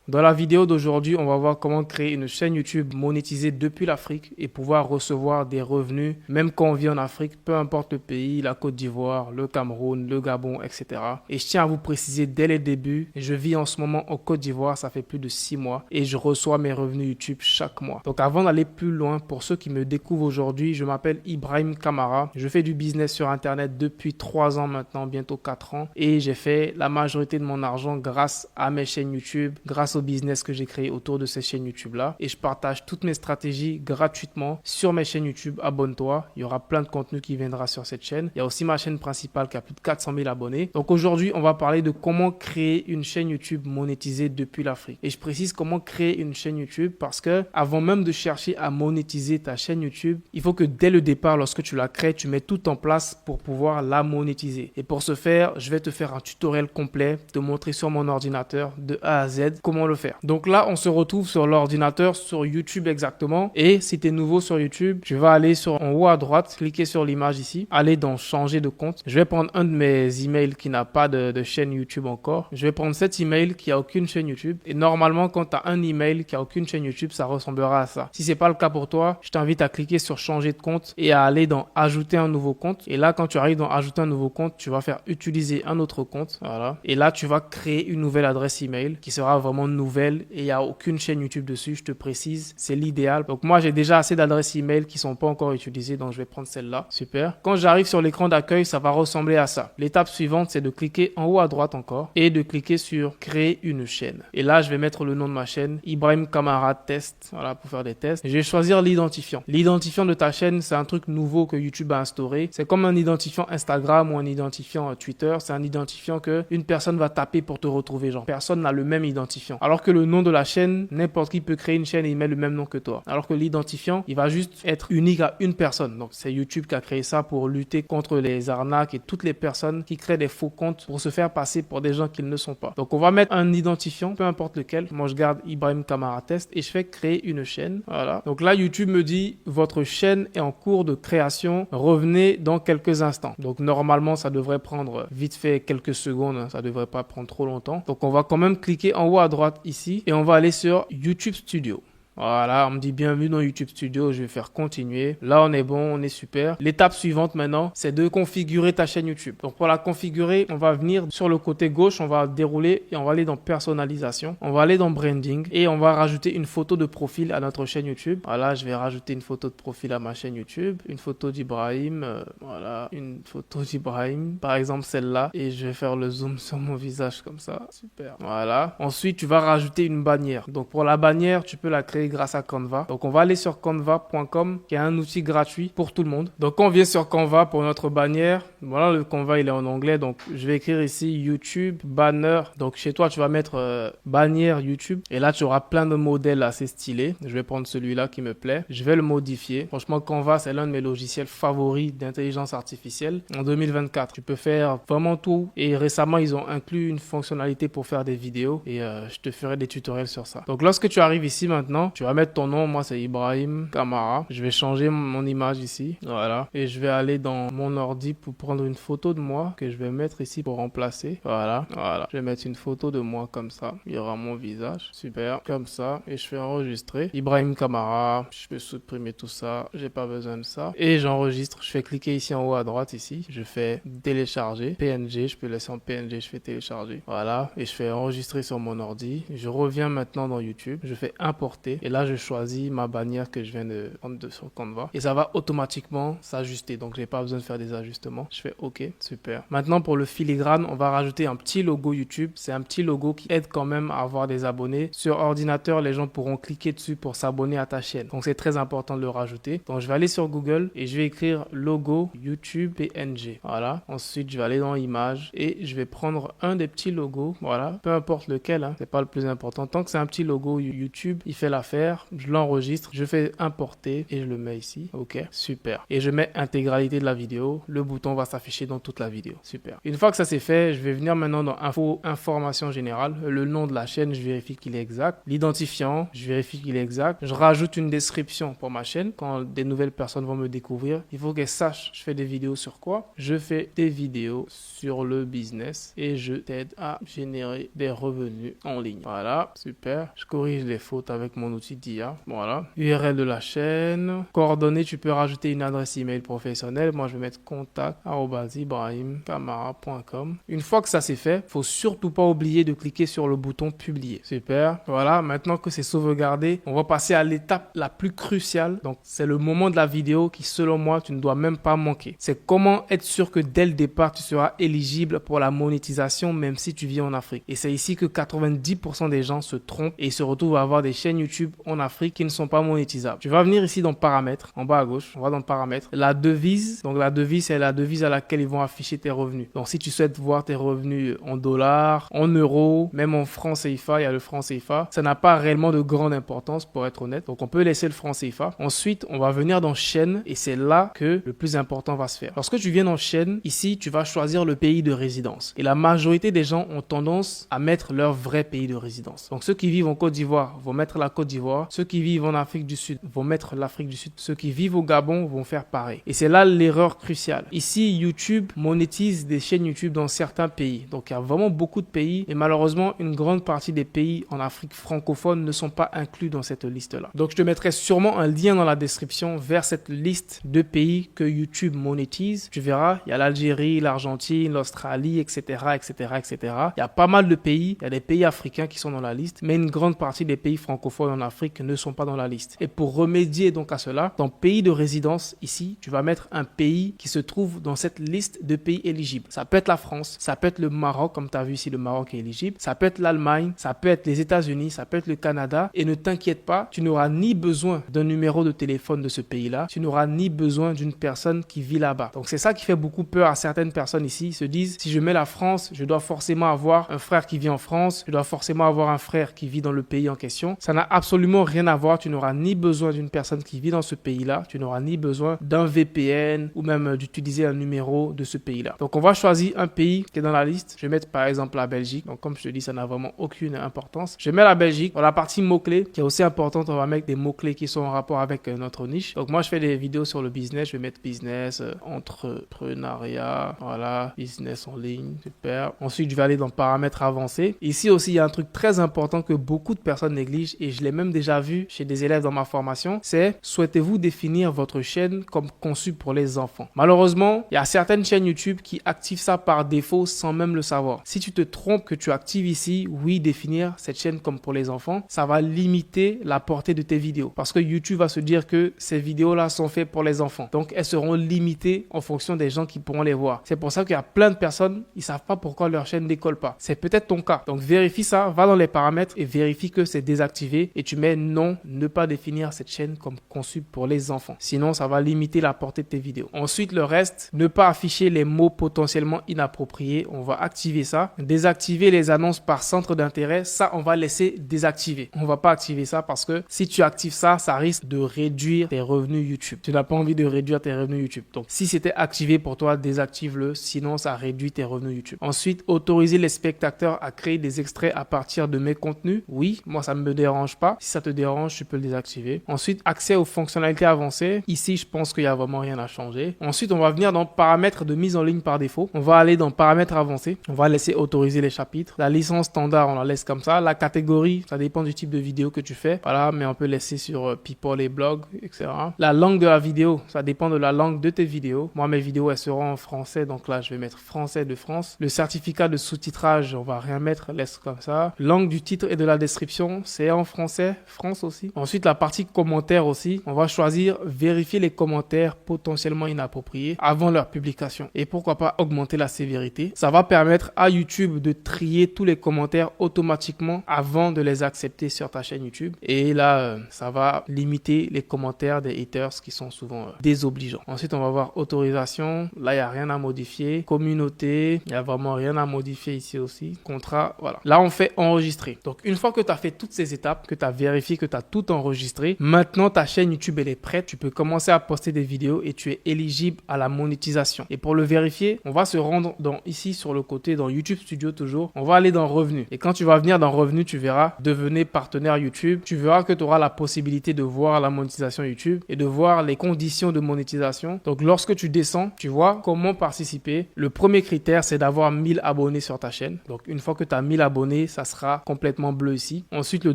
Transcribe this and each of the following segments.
Dans la vidéo d'aujourd'hui, on va voir comment créer une chaîne YouTube monétisée depuis l'Afrique et pouvoir recevoir des revenus même quand on vit en Afrique, peu importe le pays, la Côte d'Ivoire, le Cameroun, le Gabon, etc. Et je tiens à vous préciser dès le début, je vis en ce moment en Côte d'Ivoire, ça fait plus de 6 mois et je reçois mes revenus YouTube chaque mois. Donc avant d'aller plus loin, pour ceux qui me découvrent aujourd'hui, je m'appelle Ibrahim Kamara. Je fais du business sur Internet depuis 3 ans maintenant, bientôt 4 ans. Et j'ai fait la majorité de mon argent grâce à mes chaînes YouTube, grâce au business que j'ai créé autour de ces chaînes YouTube-là. Et je partage toutes mes stratégies gratuitement sur mes chaînes YouTube. Abonne-toi, il y aura plein de contenu qui viendra sur cette chaîne. Il y a aussi ma chaîne principale qui a plus de 400 000 abonnés. Donc aujourd'hui, on va parler de comment créer une chaîne YouTube monétisée depuis l'Afrique. Et je précise comment créer une chaîne YouTube parce que avant même de chercher à monétiser ta chaîne YouTube, il faut que dès le départ, lorsque tu la crées, tu mets tout en place pour pouvoir la monétiser. Et pour ce faire, je vais te faire un tutoriel complet, te montrer sur mon ordinateur de A à Z comment le faire. Donc là, on se retrouve sur l'ordinateur, sur YouTube exactement. Et si tu es nouveau sur YouTube, tu vas aller en haut à droite, cliquer sur l'image ici, aller dans changer de compte. Je vais prendre un de mes emails qui n'a pas de chaîne YouTube encore. Je vais prendre cet email qui a aucune chaîne YouTube. Et normalement, quand tu as un email qui a aucune chaîne YouTube, ça ressemblera à ça. Si c'est pas le cas pour toi, je t'invite à cliquer sur changer de compte et à aller dans ajouter un nouveau compte. Et là, quand tu arrives dans ajouter un nouveau compte, tu vas faire utiliser un autre compte. Voilà. Et là, tu vas créer une nouvelle adresse email qui sera vraiment nouvelle et il n'y a aucune chaîne YouTube dessus. Je te précise, c'est l'idéal. Donc moi, j'ai déjà assez d'adresses email qui sont pas encore utilisées, donc je vais prendre celle-là. Super. Quand j'arrive sur l'écran d'accueil, ça va ressembler à ça. L'étape suivante, c'est de cliquer en haut à droite encore et de cliquer sur créer une chaîne. Et là, je vais mettre le nom de ma chaîne, Ibrahim Kamara Test, voilà, pour faire des tests. Et je vais choisir l'identifiant. L'identifiant de ta chaîne, c'est un truc nouveau que YouTube a instauré. C'est comme un identifiant Instagram ou un identifiant Twitter. C'est un identifiant que une personne va taper pour te retrouver. Genre, personne n'a le même identifiant. Alors que le nom de la chaîne, n'importe qui peut créer une chaîne et il met le même nom que toi. Alors que l'identifiant, il va juste être unique à une personne. Donc, c'est YouTube qui a créé ça pour lutter contre les arnaques et toutes les personnes qui créent des faux comptes pour se faire passer pour des gens qu'ils ne sont pas. Donc, on va mettre un identifiant, peu importe lequel. Moi, je garde Ibrahim Kamara Test et je fais créer une chaîne. Voilà. Donc là, YouTube me dit, votre chaîne est en cours de création. Revenez dans quelques instants. Donc, normalement, ça devrait prendre vite fait quelques secondes. Ça devrait pas prendre trop longtemps. Donc, on va quand même cliquer en haut à droite ici et on va aller sur YouTube Studio. Voilà, on me dit bienvenue dans YouTube Studio, je vais faire continuer. Là, on est bon, on est super. L'étape suivante maintenant, c'est de configurer ta chaîne YouTube. Donc, pour la configurer, on va venir sur le côté gauche, on va dérouler et on va aller dans personnalisation. On va aller dans branding et on va rajouter une photo de profil à notre chaîne YouTube. Voilà, je vais rajouter une photo de profil à ma chaîne YouTube, une photo d'Ibrahim, voilà, une photo d'Ibrahim, par exemple celle-là. Et je vais faire le zoom sur mon visage comme ça. Super. Voilà. Ensuite, tu vas rajouter une bannière. Donc, pour la bannière, tu peux la créer grâce à Canva. Donc, on va aller sur canva.com qui est un outil gratuit pour tout le monde. Donc, on vient sur Canva pour notre bannière. Voilà, le Canva, il est en anglais. Donc, je vais écrire ici YouTube, banner. Donc, chez toi, tu vas mettre bannière YouTube. Et là, tu auras plein de modèles assez stylés. Je vais prendre celui-là qui me plaît. Je vais le modifier. Franchement, Canva, c'est l'un de mes logiciels favoris d'intelligence artificielle. En 2024, tu peux faire vraiment tout. Et récemment, ils ont inclus une fonctionnalité pour faire des vidéos. Et je te ferai des tutoriels sur ça. Donc, lorsque tu arrives ici maintenant, tu vas mettre ton nom. Moi, c'est Ibrahim Kamara. Je vais changer mon image ici. Voilà. Et je vais aller dans mon ordi pour prendre une photo de moi que je vais mettre ici pour remplacer. Voilà. Voilà. Je vais mettre une photo de moi comme ça. Il y aura mon visage. Super. Comme ça. Et je fais enregistrer. Ibrahim Kamara. Je peux supprimer tout ça. J'ai pas besoin de ça. Et j'enregistre. Je fais cliquer ici en haut à droite ici. Je fais télécharger. PNG. Je peux laisser en PNG. Je fais télécharger. Voilà. Et je fais enregistrer sur mon ordi. Je reviens maintenant dans YouTube. Je fais importer. Et là, je choisis ma bannière que je viens de prendre sur Canva. Et ça va automatiquement s'ajuster. Donc, j'ai pas besoin de faire des ajustements. Je fais OK. Super. Maintenant, pour le filigrane, on va rajouter un petit logo YouTube. C'est un petit logo qui aide quand même à avoir des abonnés. Sur ordinateur, les gens pourront cliquer dessus pour s'abonner à ta chaîne. Donc, c'est très important de le rajouter. Donc, je vais aller sur Google et je vais écrire logo YouTube PNG. Voilà. Ensuite, je vais aller dans images et je vais prendre un des petits logos. Voilà. Peu importe lequel, hein. C'est pas le plus important. Tant que c'est un petit logo YouTube, il fait l'affaire. Je l'enregistre, je fais importer et je le mets ici. OK, super. Et je mets intégralité de la vidéo. Le bouton va s'afficher dans toute la vidéo. Super. Une fois que ça c'est fait, je vais venir maintenant dans information générale. Le nom de la chaîne, je vérifie qu'il est exact. L'identifiant, je vérifie qu'il est exact. Je rajoute une description pour ma chaîne. Quand des nouvelles personnes vont me découvrir, il faut qu'elles sachent je fais des vidéos sur quoi. Je fais des vidéos sur le business et je t'aide à générer des revenus en ligne. Voilà, super. Je corrige les fautes avec mon outil d'IA. Voilà. URL de la chaîne. Coordonnées, tu peux rajouter une adresse email professionnelle. Moi, je vais mettre contact@ibrahimkamara.com. Une fois que ça c'est fait, faut surtout pas oublier de cliquer sur le bouton publier. Super. Voilà, maintenant que c'est sauvegardé, on va passer à l'étape la plus cruciale. Donc, c'est le moment de la vidéo qui, selon moi, tu ne dois même pas manquer. C'est comment être sûr que dès le départ, tu seras éligible pour la monétisation, même si tu vis en Afrique. Et c'est ici que 90% des gens se trompent et se retrouvent à avoir des chaînes YouTube en Afrique qui ne sont pas monétisables. Tu vas venir ici dans paramètres, en bas à gauche, on va dans paramètres. La devise, donc la devise, c'est la devise à laquelle ils vont afficher tes revenus. Donc, si tu souhaites voir tes revenus en dollars, en euros, même en francs CFA, il y a le franc CFA. Ça n'a pas réellement de grande importance pour être honnête. Donc, on peut laisser le franc CFA. Ensuite, on va venir dans chaîne et c'est là que le plus important va se faire. Lorsque tu viens dans chaîne, ici, tu vas choisir le pays de résidence. Et la majorité des gens ont tendance à mettre leur vrai pays de résidence. Donc, ceux qui vivent en Côte d'Ivoire vont mettre la Côte d'Ivoire. Ceux qui vivent en Afrique du Sud vont mettre l'Afrique du Sud. Ceux qui vivent au Gabon vont faire pareil. Et c'est là l'erreur cruciale. Ici, YouTube monétise des chaînes YouTube dans certains pays. Donc, il y a vraiment beaucoup de pays et malheureusement, une grande partie des pays en Afrique francophone ne sont pas inclus dans cette liste-là. Donc, je te mettrai sûrement un lien dans la description vers cette liste de pays que YouTube monétise. Tu verras, il y a l'Algérie, l'Argentine, l'Australie, etc., etc., etc. Il y a pas mal de pays. Il y a des pays africains qui sont dans la liste, mais une grande partie des pays francophones en Afrique ne sont pas dans la liste. Et pour remédier donc à cela, dans pays de résidence, ici, tu vas mettre un pays qui se trouve dans cette liste de pays éligibles. Ça peut être la France, ça peut être le Maroc, comme tu as vu ici, le Maroc est éligible. Ça peut être l'Allemagne, ça peut être les États-Unis, ça peut être le Canada. Et ne t'inquiète pas, tu n'auras ni besoin d'un numéro de téléphone de ce pays-là, tu n'auras ni besoin d'une personne qui vit là-bas. Donc c'est ça qui fait beaucoup peur à certaines personnes ici. Ils se disent, si je mets la France, je dois forcément avoir un frère qui vit en France, je dois forcément avoir un frère qui vit dans le pays en question. Ça n'a absolument rien à voir. Tu n'auras ni besoin d'une personne qui vit dans ce pays-là, tu n'auras ni besoin d'un VPN ou même d'utiliser un numéro de ce pays-là. Donc on va choisir un pays qui est dans la liste. Je vais mettre par exemple la Belgique. Donc comme je te dis, ça n'a vraiment aucune importance. Je mets la Belgique. Dans la partie mots-clés qui est aussi importante, on va mettre des mots-clés qui sont en rapport avec notre niche. Donc moi je fais des vidéos sur le business. Je vais mettre business, entrepreneuriat, voilà, business en ligne, super. Ensuite je vais aller dans paramètres avancés. Ici aussi il y a un truc très important que beaucoup de personnes négligent et je l'ai même déjà vu chez des élèves dans ma formation. C'est souhaitez-vous définir votre chaîne comme conçue pour les enfants. Malheureusement, il y a certaines chaînes YouTube qui activent ça par défaut sans même le savoir. Si tu te trompes que tu actives ici, oui, définir cette chaîne comme pour les enfants, ça va limiter la portée de tes vidéos. Parce que YouTube va se dire que ces vidéos-là sont faites pour les enfants. Donc, elles seront limitées en fonction des gens qui pourront les voir. C'est pour ça qu'il y a plein de personnes, ils savent pas pourquoi leur chaîne décolle pas. C'est peut-être ton cas. Donc, vérifie ça, va dans les paramètres et vérifie que c'est désactivé et tu mets non, ne pas définir cette chaîne comme conçue pour les enfants. Sinon, ça va limiter la portée de tes vidéos. Ensuite, le reste, ne pas afficher les mots potentiellement inappropriés. On va activer ça. Désactiver les annonces par centre d'intérêt. Ça, on va laisser désactiver. On va pas activer ça parce que si tu actives ça, ça risque de réduire tes revenus YouTube. Tu n'as pas envie de réduire tes revenus YouTube. Donc, si c'était activé pour toi, désactive-le. Sinon, ça réduit tes revenus YouTube. Ensuite, autoriser les spectateurs à créer des extraits à partir de mes contenus. Oui, moi, ça ne me dérange pas. Si ça te dérange, tu peux le désactiver. Ensuite, accès aux fonctionnalités avancées. Ici, je pense qu'il y a vraiment rien à changer. Ensuite, on va venir dans paramètres de mise en ligne par défaut. On va aller dans paramètres avancés. On va laisser autoriser les chapitres. La licence standard, on la laisse comme ça. La catégorie, ça dépend du type de vidéo que tu fais. Voilà, mais on peut laisser sur People et Blog, etc. La langue de la vidéo, ça dépend de la langue de tes vidéos. Moi, mes vidéos, elles seront en français. Donc là, je vais mettre français de France. Le certificat de sous-titrage, on va rien mettre, laisse comme ça. Langue du titre et de la description, c'est en français, France aussi. Ensuite, la partie commentaires aussi. On va choisir vérifier les commentaires potentiellement inappropriés avant leur publication. Et pourquoi pas augmenter la sévérité. Ça va permettre à YouTube de trier tous les commentaires automatiquement avant de les accepter sur ta chaîne YouTube. Et là, ça va limiter les commentaires des haters qui sont souvent désobligeants. Ensuite, on va voir autorisation. Là, il n'y a rien à modifier. Communauté, il n'y a vraiment rien à modifier ici aussi. Contrat, voilà. Là, on fait enregistrer. Donc, une fois que tu as fait toutes ces étapes, que tu as vérifié que tu as tout enregistré, maintenant ta chaîne YouTube elle est prête. Tu peux commencer à poster des vidéos et tu es éligible à la monétisation monétisation. Et pour le vérifier, on va se rendre ici sur le côté, dans YouTube Studio toujours. On va aller dans Revenus. Et quand tu vas venir dans Revenus, tu verras Devenez partenaire YouTube. Tu verras que tu auras la possibilité de voir la monétisation YouTube et de voir les conditions de monétisation. Donc, lorsque tu descends, tu vois comment participer. Le premier critère, c'est d'avoir 1000 abonnés sur ta chaîne. Donc, une fois que tu as 1000 abonnés, ça sera complètement bleu ici. Ensuite, le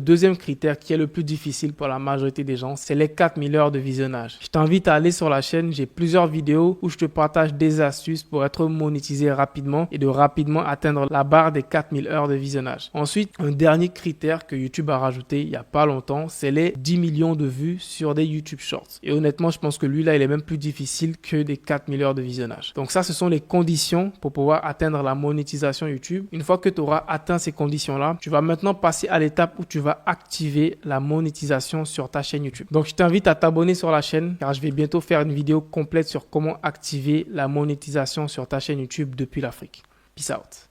deuxième critère qui est le plus difficile pour la majorité des gens, c'est les 4000 heures de visionnage. Je t'invite à aller sur la chaîne. J'ai plusieurs vidéos où je te partage des astuces pour être monétisé rapidement et de rapidement atteindre la barre des 4000 heures de visionnage. Ensuite, un dernier critère que YouTube a rajouté il n'y a pas longtemps, c'est les 10 millions de vues sur des YouTube Shorts. Et honnêtement, je pense que lui là, il est même plus difficile que des 4000 heures de visionnage. Donc ça, ce sont les conditions pour pouvoir atteindre la monétisation YouTube. Une fois que tu auras atteint ces conditions-là, tu vas maintenant passer à l'étape où tu vas activer la monétisation sur ta chaîne YouTube. Donc je t'invite à t'abonner sur la chaîne car je vais bientôt faire une vidéo complète sur comment activer la monétisation sur ta chaîne YouTube depuis l'Afrique. Peace out.